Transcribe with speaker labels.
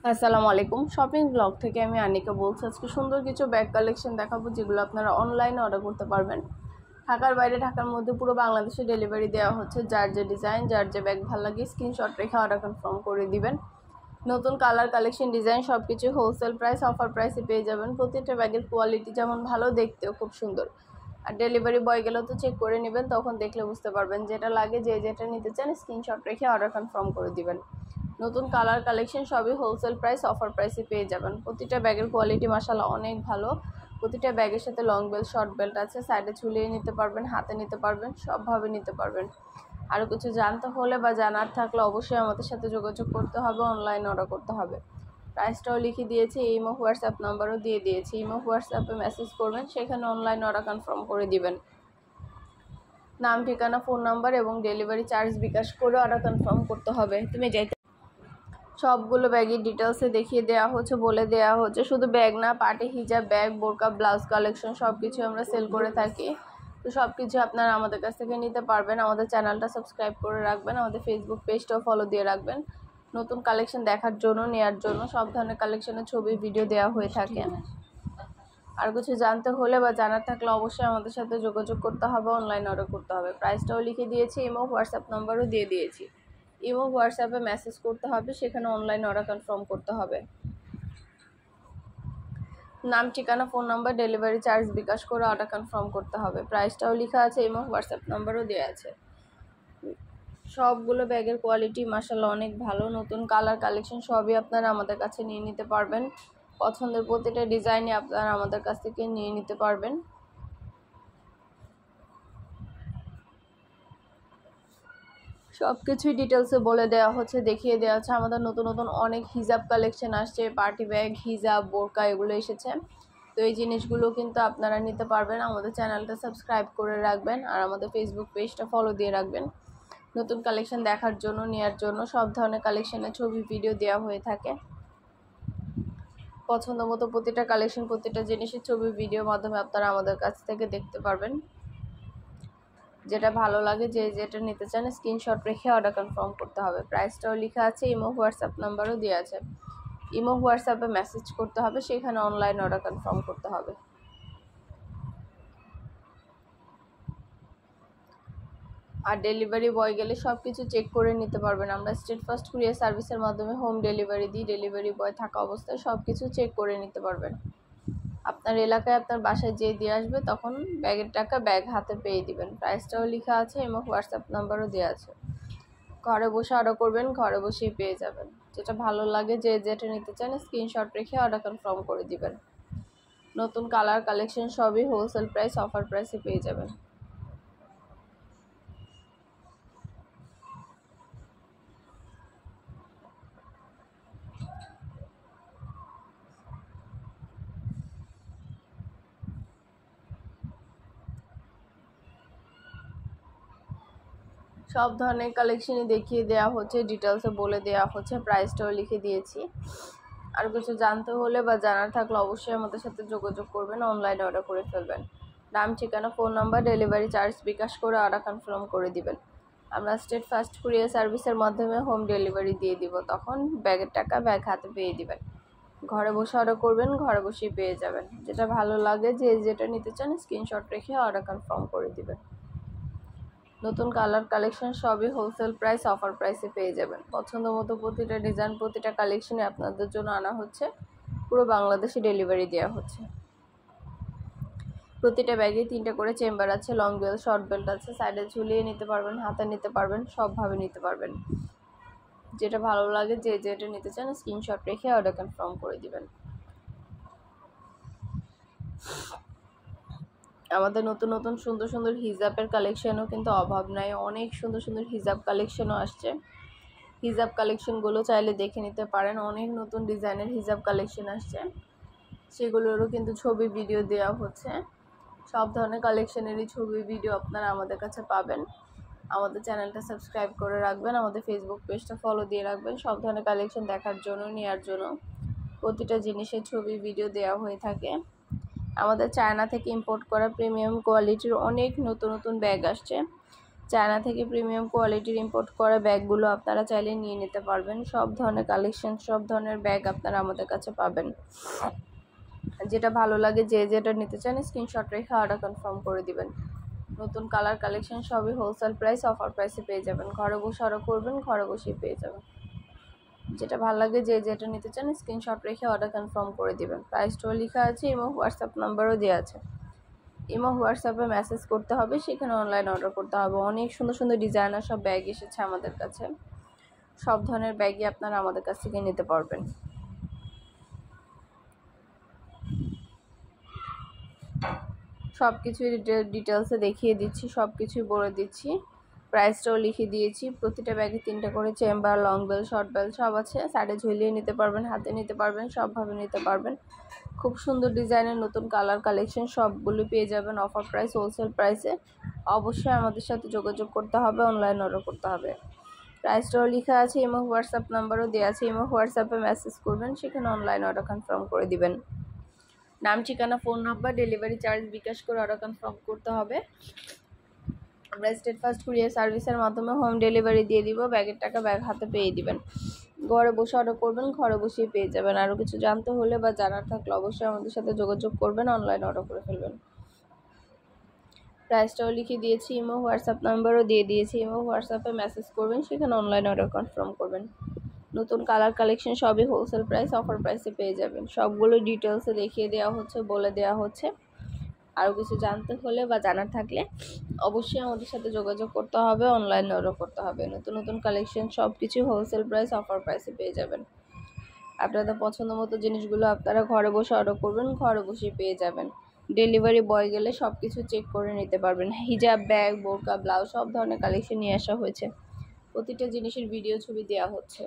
Speaker 1: আসসালামু আলাইকুম। Shopping blog থেকে আমি আনিকা বলছি। আজকে সুন্দর কিছু ব্যাগ কালেকশন দেখাবো যেগুলো আপনারা অনলাইনে অর্ডার করতে পারবেন। ঢাকার বাইরে, ঢাকার মধ্যে পুরো বাংলাদেশে ডেলিভারি দেওয়া হচ্ছে। যার যে ডিজাইন, যার যে ব্যাগ ভালো লাগে স্ক্রিনশট রেখে অর্ডার কনফার্ম করে দিবেন। নতুন কালার, কালেকশন, ডিজাইন সব কিছু হোলসেল প্রাইস, অফার প্রাইসে পেয়ে যাবেন। প্রতিটা ব্যাগের কোয়ালিটি যেমন ভালো, দেখতেও খুব সুন্দর। আর ডেলিভারি বয় গেলেও তো চেক করে নেবেন, তখন দেখলে বুঝতে পারবেন। যেটা লাগে, যে যেটা নিতে চান স্ক্রিনশট রেখে অর্ডার কনফার্ম করে দিবেন। নতুন কালার, কালেকশন সবই হোলসেল প্রাইস, অফার প্রাইসে পেয়ে যাবেন। প্রতিটা ব্যাগের কোয়ালিটি মাশাআল্লাহ অনেক ভালো। প্রতিটা ব্যাগের সাথে লং বেল্ট, শর্ট বেল্ট আছে। সাইডে ঝুলিয়ে নিতে পারবেন, হাতে নিতে পারবেন, সবভাবে নিতে পারবেন। আরও কিছু জানতে হলে বা জানার থাকলে অবশ্যই আমাদের সাথে যোগাযোগ করতে হবে, অনলাইনে অর্ডার করতে হবে। প্রাইসটাও লিখে দিয়েছি, ইমো হোয়াটসঅ্যাপ নাম্বারও দিয়ে দিয়েছি। ইমো হোয়াটসঅ্যাপে মেসেজ করবেন, সেখানে অনলাইনে অর্ডার কনফার্ম করে দিবেন। নাম, ঠিকানা, ফোন নাম্বার এবং ডেলিভারি চার্জ বিকাশ করে অর্ডার কনফার্ম করতে হবে। তুমি যাইতে সবগুলো ব্যাগের ডিটেলসে দেখিয়ে দেওয়া হচ্ছে, বলে দেওয়া হচ্ছে। শুধু ব্যাগ না, পার্টি হিজাব, ব্যাগ, বোরকা, ব্লাউজ কালেকশন সব কিছু আমরা সেল করে থাকি। তো সব কিছু আপনারা আমাদের কাছ থেকে নিতে পারবেন। আমাদের চ্যানেলটা সাবস্ক্রাইব করে রাখবেন, আমাদের ফেসবুক পেজটাও ফলো দিয়ে রাখবেন। নতুন কালেকশন দেখার জন্য, নেওয়ার জন্য সব ধরনের কালেকশনের ছবি, ভিডিও দেওয়া হয়ে থাকে। আর কিছু জানতে হলে বা জানার থাকলে অবশ্যই আমাদের সাথে যোগাযোগ করতে হবে, অনলাইন অর্ডার করতে হবে। প্রাইসটাও লিখে দিয়েছি, ইমো হোয়াটসঅ্যাপ নাম্বারও দিয়ে দিয়েছি। ইমো হোয়াটসঅ্যাপে মেসেজ করতে হবে, সেখানে অনলাইন অর্ডার কনফার্ম করতে হবে। নাম, ঠিকানা, ফোন নাম্বার, ডেলিভারি চার্জ বিকাশ করে অর্ডার কনফার্ম করতে হবে। প্রাইসটাও লেখা আছে, ইমো হোয়াটসঅ্যাপ নাম্বারও দেওয়া আছে। সবগুলো ব্যাগের কোয়ালিটি মাশাআল্লাহ অনেক ভালো। নতুন কালার, কালেকশন সবই আপনারা আমাদের কাছে নিয়ে নিতে পারবেন। পছন্দের প্রতিটা ডিজাইনে আপনারা আমাদের কাছ থেকে নিয়ে নিতে পারবেন। সব কিছুই ডিটেলসে বলে দেওয়া হচ্ছে, দেখিয়ে দেওয়া হচ্ছে। আমাদের নতুন নতুন অনেক হিজাব কালেকশন আসছে, পার্টি ব্যাগ, হিজাব, বোরকা এগুলো এসেছে। তো এই জিনিসগুলো কিন্তু আপনারা নিতে পারবেন। আমাদের চ্যানেলটা সাবস্ক্রাইব করে রাখবেন আর আমাদের ফেসবুক পেজটা ফলো দিয়ে রাখবেন। নতুন কালেকশন দেখার জন্য, নেওয়ার জন্য সব ধরনের কালেকশনের ছবি, ভিডিও দেওয়া হয়ে থাকে। পছন্দ মতো প্রতিটা কালেকশন, প্রতিটা জিনিসের ছবি, ভিডিওর মাধ্যমে আপনারা আমাদের কাছ থেকে দেখতে পারবেন। যেটা ভালো লাগে, যে যেটা নিতে চান স্ক্রিনশট রেখে অর্ডার কনফার্ম করতে হবে। প্রাইসটাও লেখা আছে, ইমো হোয়াটসঅ্যাপ নাম্বারও দেওয়া আছে। ইমো হোয়াটসঅ্যাপে মেসেজ করতে হবে, সেখানে অনলাইন অর্ডার কনফার্ম করতে হবে। আর ডেলিভারি বয় গেলে সব কিছু চেক করে নিতে পারবেন। আমরা স্টেট ফার্স্ট কুরিয়ার সার্ভিসের মাধ্যমে হোম ডেলিভারি দিই। ডেলিভারি বয় থাকা অবস্থায় সব কিছু চেক করে নিতে পারবেন। আপনার এলাকায় আপনার বাসায় যেয়ে দিয়ে আসবে, তখন ব্যাগের টাকা ব্যাগ হাতে পেয়ে দিবেন। প্রাইসটাও লেখা আছে, ইমো হোয়াটসঅ্যাপ নাম্বারও দেওয়া আছে। ঘরে বসে অর্ডার করবেন, ঘরে বসেই পেয়ে যাবেন। যেটা ভালো লাগে, যে যেটা নিতে চান স্ক্রিনশট রেখে অর্ডার কনফার্ম করে দিবেন। নতুন কালার, কালেকশন সবই হোলসেল প্রাইস, অফার প্রাইসে পেয়ে যাবেন। সব ধরনের কালেকশনই দেখিয়ে দেওয়া হচ্ছে, ডিটেলসে বলে দেওয়া হচ্ছে। প্রাইসটাও লিখে দিয়েছি। আর কিছু জানতে হলে বা জানার থাকলে অবশ্যই আমাদের সাথে যোগাযোগ করবেন, অনলাইনে অর্ডার করে ফেলবেন। নাম, ঠিকানা, ফোন নাম্বার, ডেলিভারি চার্জ বিকাশ করে অর্ডার কনফার্ম করে দিবেন। আমরা স্টেট ফার্স্ট কুরিয়ার সার্ভিসের মাধ্যমে হোম ডেলিভারি দিয়ে দিব, তখন ব্যাগের টাকা ব্যাগ হাতে পেয়ে দিবেন। ঘরে বসে অর্ডার করবেন, ঘরে বসেই পেয়ে যাবেন। যেটা ভালো লাগে, যে যেটা নিতে চান স্ক্রিনশট রেখে অর্ডার কনফার্ম করে দিবেন। নতুন কালার, কালেকশন সবই হোলসেল প্রাইস, অফার প্রাইসে পেয়ে যাবেন। পছন্দ মতো প্রতিটা ডিজাইন, প্রতিটা কালেকশনে আপনাদের জন্য আনা হচ্ছে। পুরো বাংলাদেশে ডেলিভারি দেওয়া হচ্ছে। প্রতিটা ব্যাগে 3টা করে চেম্বার আছে, লং বেল্ট, শর্ট বেল্ট আছে। সাইডে ঝুলিয়ে নিতে পারবেন, হাতে নিতে পারবেন, সবভাবে নিতে পারবেন। যেটা ভালো লাগে, যে যেটা নিতে চান স্ক্রিনশট রেখে অর্ডার কনফার্ম করে দিবেন। আমাদের নতুন নতুন সুন্দর সুন্দর হিজাবের কালেকশনও কিন্তু অভাব নাই। অনেক সুন্দর সুন্দর হিজাব কালেকশনও আসছে। হিজাব কালেকশনগুলো চাইলে দেখে নিতে পারেন। অনেক নতুন ডিজাইনের হিজাব কালেকশন আসছে, সেগুলোরও কিন্তু ছবি, ভিডিও দেওয়া হচ্ছে। সব ধরনের কালেকশনেরই ছবি, ভিডিও আপনারা আমাদের কাছে পাবেন। আমাদের চ্যানেলটা সাবস্ক্রাইব করে রাখবেন, আমাদের ফেসবুক পেজটা ফলো দিয়ে রাখবেন। সব ধরনের কালেকশন দেখার জন্য, নেওয়ার জন্য প্রতিটা জিনিসের ছবি, ভিডিও দেওয়া হয়ে থাকে। আমাদের চায়না থেকে ইম্পোর্ট করা প্রিমিয়াম কোয়ালিটির অনেক নতুন নতুন ব্যাগ আসছে। চায়না থেকে প্রিমিয়াম কোয়ালিটির ইম্পোর্ট করা ব্যাগগুলো আপনারা চাইলে নিয়ে নিতে পারবেন। সব ধরনের কালেকশন, সব ধরনের ব্যাগ আপনারা আমাদের কাছে পাবেন। যেটা ভালো লাগে, যে যেটা নিতে চান স্ক্রিনশট রেখে অর্ডার কনফার্ম করে দিবেন। নতুন কালার কালেকশন সবই হোলসেল প্রাইস, অফার প্রাইসে পেয়ে যাবেন। ঘরে বসে অর্ডার করবেন, ঘরে বসেই পেয়ে যাবেন। যেটা ভালো লাগে, যে যেটা নিতে চান স্ক্রিনশট রেখে অর্ডার কনফার্ম করে দিবেন। প্রাইসটাও লেখা আছে, ইমো হোয়াটসঅ্যাপ নাম্বারও দেওয়া আছে। ইমো হোয়াটসঅ্যাপে মেসেজ করতে হবে, সেখানে অনলাইন অর্ডার করতে হবে। অনেক সুন্দর সুন্দর ডিজাইনার সব ব্যাগ এসেছে আমাদের কাছে। সব ধরনের ব্যাগই আপনারা আমাদের কাছ থেকে নিতে পারবেন। সব কিছুই ডিটেলসে দেখিয়ে দিচ্ছি, সব কিছুই বলে দিচ্ছি। প্রাইসটাও লিখে দিয়েছি। প্রতিটা ব্যাগে 3টা করে chamber, long bell, short bell সব আছে। সাইডে ঝুলিয়ে নিতে পারবেন, হাতে নিতে পারবেন, সবভাবে নিতে পারবেন। খুব সুন্দর ডিজাইনের নতুন কালার কালেকশন সবগুলো পেয়ে যাবেন অফার প্রাইস, হোলসেল প্রাইসে। অবশ্যই আমাদের সাথে যোগাযোগ করতে হবে, অনলাইন অর্ডার করতে হবে। প্রাইসটাও লেখা আছে, ইমো হোয়াটসঅ্যাপ নাম্বারও দেওয়া আছে। ইমো হোয়াটসঅ্যাপে মেসেজ করবেন, সেখানে অনলাইন অর্ডার কনফার্ম করে দিবেন। নাম, ঠিকানা, ফোন নাম্বার, ডেলিভারি চার্জ বিকাশ করে অর্ডার কনফার্ম করতে হবে। আমরা স্টেট ফার্স্ট কুরিয়ার সার্ভিসের মাধ্যমে হোম ডেলিভারি দিয়ে দিব। ব্যাগের টাকা ব্যাগ হাতে পেয়ে দিবেন। ঘরে বসে অর্ডার করবেন, ঘরে বসেই পেয়ে যাবেন। আরও কিছু জানতে হলে বা জানার থাকলে অবশ্যই আমাদের সাথে যোগাযোগ করবেন, অনলাইন অর্ডার করে ফেলবেন। প্রাইসটাও লিখে দিয়েছি, ইমো হোয়াটসঅ্যাপ নাম্বারও দিয়ে দিয়েছি। ইমো হোয়াটসঅ্যাপে মেসেজ করবেন, সেখানে অনলাইন অর্ডার কনফার্ম করবেন। নতুন কালার কালেকশন সবই হোলসেল প্রাইস, অফার প্রাইসে পেয়ে যাবেন। সবগুলো ডিটেলসে দেখিয়ে দেওয়া হচ্ছে, বলে দেওয়া হচ্ছে। আরও কিছু জানতে হলে বা জানার থাকলে অবশ্যই আমাদের সাথে যোগাযোগ করতে হবে, অনলাইন অর্ডার করতে হবে। নতুন নতুন কালেকশন সব কিছু হোলসেল প্রাইস, অফার প্রাইসে পেয়ে যাবেন। আপনাদের পছন্দ মতো জিনিসগুলো আপনারা ঘরে বসে অর্ডার করবেন, ঘরে বসেই পেয়ে যাবেন। ডেলিভারি বয় গেলে সব কিছু চেক করে নিতে পারবেন। হিজাব, ব্যাগ, বোরকা, ব্লাউজ সব ধরনের কালেকশন নিয়ে আসা হয়েছে। প্রতিটা জিনিসের ভিডিও ছবি দেওয়া হচ্ছে।